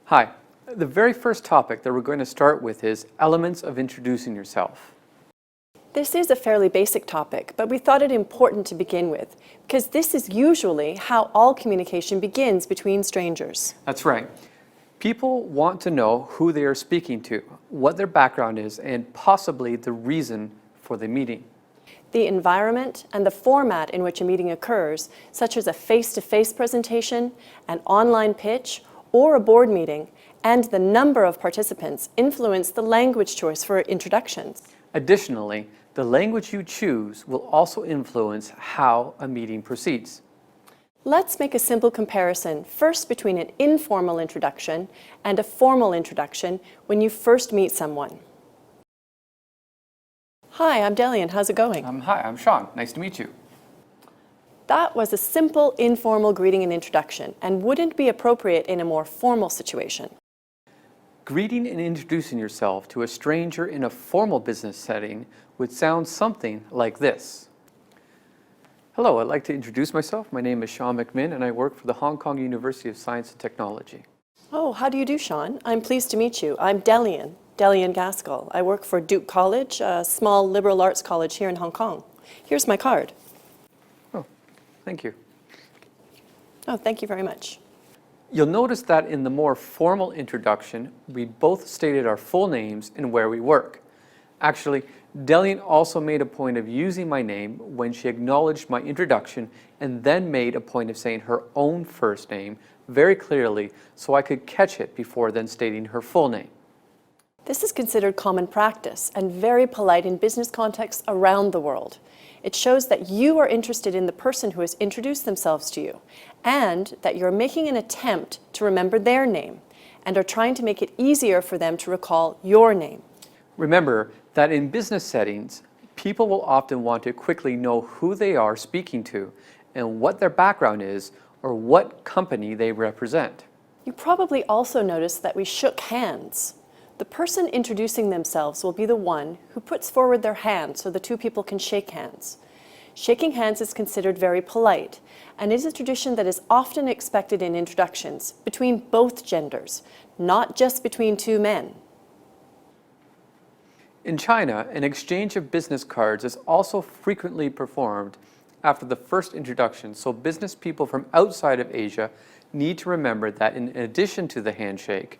Hi. The very first topic that we're going to start with is elements of introducing yourself. This is a fairly basic topic, but we thought it important to begin with, because this is usually how all communication begins between strangers. That's right. People want to know who they are speaking to, what their background is, and possibly the reason for the meeting. The environment and the format in which a meeting occurs, such as a face-to-face presentation, an online pitch, or a board meeting, and the number of participants influence the language choice for introductions. Additionally, the language you choose will also influence how a meeting proceeds. Let's make a simple comparison first between an informal introduction and a formal introduction when you first meet someone. Hi, I'm Delian. How's it going? Hi, I'm Sean. Nice to meet you. That was a simple, informal greeting and introduction and wouldn't be appropriate in a more formal situation. Greeting and introducing yourself to a stranger in a formal business setting would sound something like this. Hello, I'd like to introduce myself. My name is Sean McMinn and I work for the Hong Kong University of Science and Technology. Oh, how do you do, Sean? I'm pleased to meet you. I'm Delian Gaskell. I work for Duke College, a small liberal arts college here in Hong Kong. Here's my card. Oh, thank you. Oh, thank you very much. You'll notice that in the more formal introduction, we both stated our full names and where we work. Actually, Delian also made a point of using my name when she acknowledged my introduction and then made a point of saying her own first name very clearly so I could catch it before then stating her full name. This is considered common practice and very polite in business contexts around the world. It shows that you are interested in the person who has introduced themselves to you and that you're making an attempt to remember their name and are trying to make it easier for them to recall your name. Remember that in business settings, people will often want to quickly know who they are speaking to and what their background is or what company they represent. You probably also noticed that we shook hands. The person introducing themselves will be the one who puts forward their hand so the two people can shake hands. Shaking hands is considered very polite and is a tradition that is often expected in introductions between both genders, not just between two men. In China, an exchange of business cards is also frequently performed after the first introduction, so business people from outside of Asia need to remember that in addition to the handshake,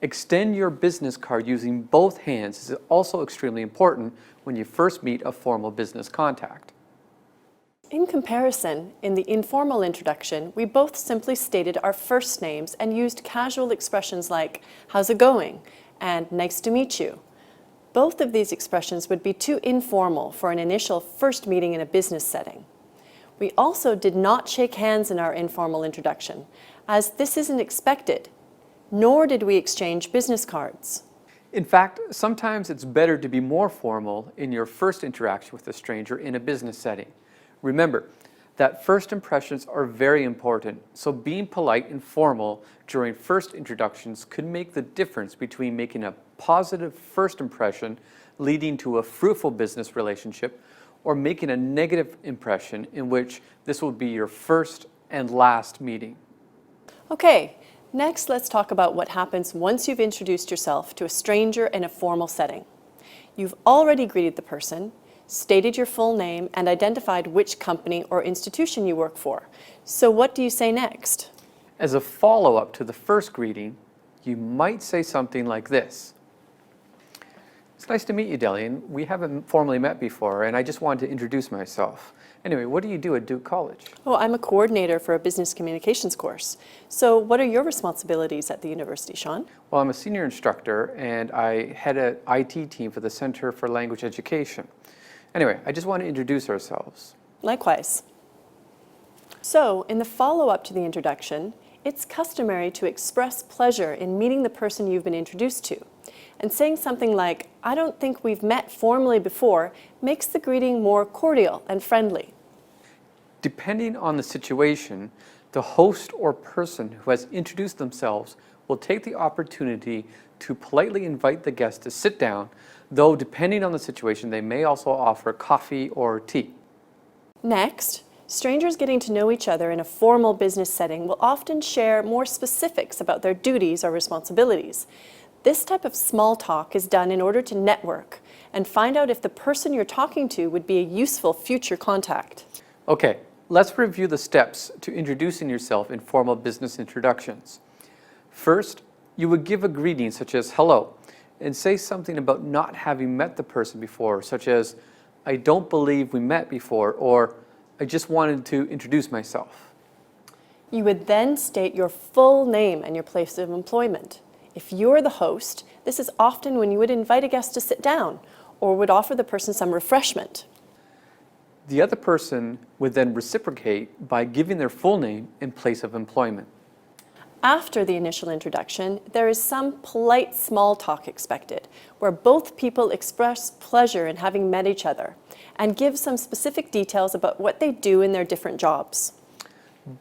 extend your business card using both hands is also extremely important when you first meet a formal business contact. In comparison, in the informal introduction, we both simply stated our first names and used casual expressions like, "How's it going?" and "Nice to meet you." Both of these expressions would be too informal for an initial first meeting in a business setting. We also did not shake hands in our informal introduction, as this isn't expected, nor did we exchange business cards. In fact, sometimes it's better to be more formal in your first interaction with a stranger in a business setting. Remember that first impressions are very important, so being polite and formal during first introductions could make the difference between making a positive first impression leading to a fruitful business relationship or making a negative impression in which this will be your first and last meeting. Okay, next let's talk about what happens once you've introduced yourself to a stranger in a formal setting. You've already greeted the person, stated your full name, and identified which company or institution you work for. So what do you say next? As a follow-up to the first greeting, you might say something like this. It's nice to meet you, Delian. We haven't formally met before, and I just wanted to introduce myself. Anyway, what do you do at Duke College? Oh, I'm a coordinator for a business communications course. So what are your responsibilities at the university, Sean? Well, I'm a senior instructor, and I head an IT team for the Center for Language Education. Anyway, I just want to introduce ourselves. Likewise. So, in the follow-up to the introduction, it's customary to express pleasure in meeting the person you've been introduced to. And saying something like, "I don't think we've met formally before," makes the greeting more cordial and friendly. Depending on the situation, the host or person who has introduced themselves will take the opportunity to politely invite the guest to sit down, though depending on the situation, they may also offer coffee or tea. Next, Strangers getting to know each other in a formal business setting will often share more specifics about their duties or responsibilities. This type of small talk is done in order to network and find out if the person you're talking to would be a useful future contact. Okay, let's review the steps to introducing yourself in formal business introductions. First, you would give a greeting such as hello and say something about not having met the person before, such as, I don't believe we met before, or I just wanted to introduce myself. You would then state your full name and your place of employment. If you're the host, this is often when you would invite a guest to sit down or would offer the person some refreshment. The other person would then reciprocate by giving their full name and place of employment. After the initial introduction, there is some polite small talk expected, where both people express pleasure in having met each other and give some specific details about what they do in their different jobs.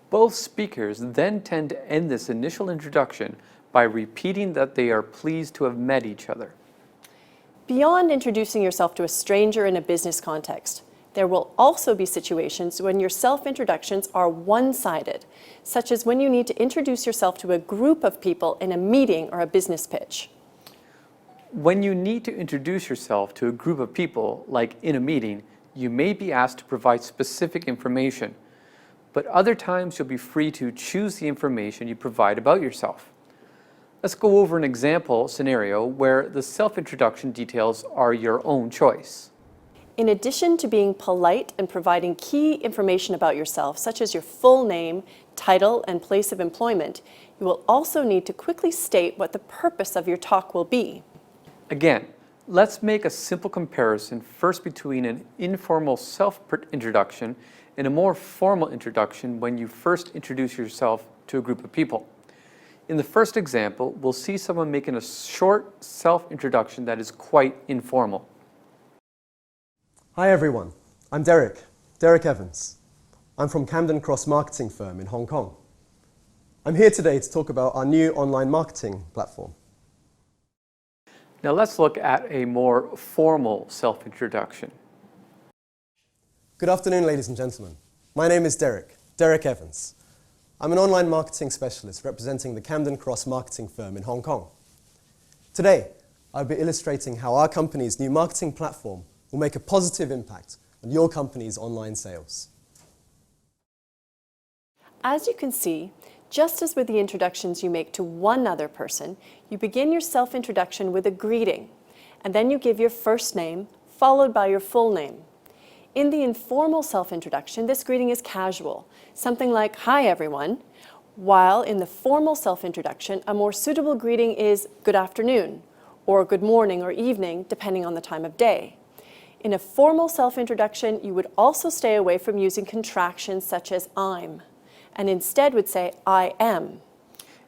Both speakers then tend to end this initial introduction by repeating that they are pleased to have met each other. Beyond introducing yourself to a stranger in a business context, there will also be situations when your self-introductions are one-sided, such as when you need to introduce yourself to a group of people in a meeting or a business pitch. When you need to introduce yourself to a group of people, like in a meeting, you may be asked to provide specific information, but other times you'll be free to choose the information you provide about yourself. Let's go over an example scenario where the self-introduction details are your own choice. In addition to being polite and providing key information about yourself, such as your full name, title, and place of employment, you will also need to quickly state what the purpose of your talk will be. Again, let's make a simple comparison first between an informal self-introduction and a more formal introduction when you first introduce yourself to a group of people. In the first example, we'll see someone making a short self-introduction that is quite informal. Hi everyone, I'm Derek Evans. I'm from Camden Cross Marketing Firm in Hong Kong. I'm here today to talk about our new online marketing platform. Now let's look at a more formal self-introduction. Good afternoon, ladies and gentlemen. My name is Derek Evans. I'm an online marketing specialist representing the Camden Cross Marketing Firm in Hong Kong. Today, I'll be illustrating how our company's new marketing platform will make a positive impact on your company's online sales. As you can see, just as with the introductions you make to one other person, you begin your self-introduction with a greeting, and then you give your first name, followed by your full name. In the informal self-introduction, this greeting is casual, something like, "Hi everyone," while in the formal self-introduction, a more suitable greeting is "Good afternoon," or "Good morning" or "Evening," depending on the time of day. In a formal self-introduction, you would also stay away from using contractions such as "I'm," and instead would say "I am."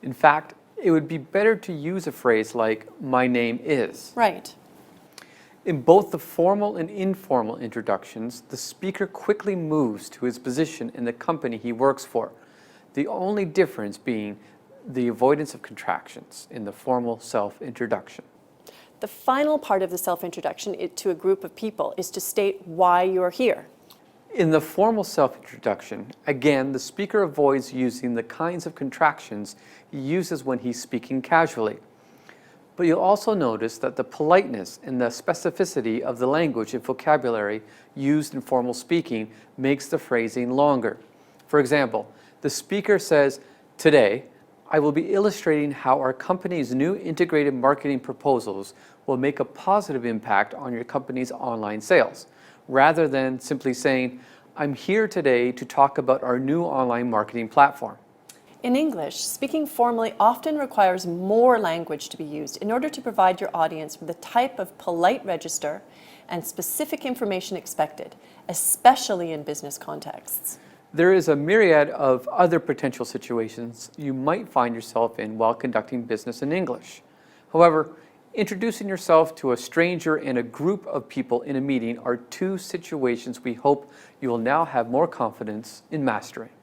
In fact, it would be better to use a phrase like, "My name is." Right. In both the formal and informal introductions, the speaker quickly moves to his position in the company he works for, the only difference being the avoidance of contractions in the formal self-introduction. The final part of the self-introduction to a group of people is to state why you're here. In the formal self-introduction, again, the speaker avoids using the kinds of contractions he uses when he's speaking casually. But you'll also notice that the politeness and the specificity of the language and vocabulary used in formal speaking makes the phrasing longer. For example, the speaker says, "Today, I will be illustrating how our company's new integrated marketing proposals will make a positive impact on your company's online sales," rather than simply saying, "I'm here today to talk about our new online marketing platform." In English, speaking formally often requires more language to be used in order to provide your audience with the type of polite register and specific information expected, especially in business contexts. There is a myriad of other potential situations you might find yourself in while conducting business in English. However, introducing yourself to a stranger and a group of people in a meeting are two situations we hope you will now have more confidence in mastering.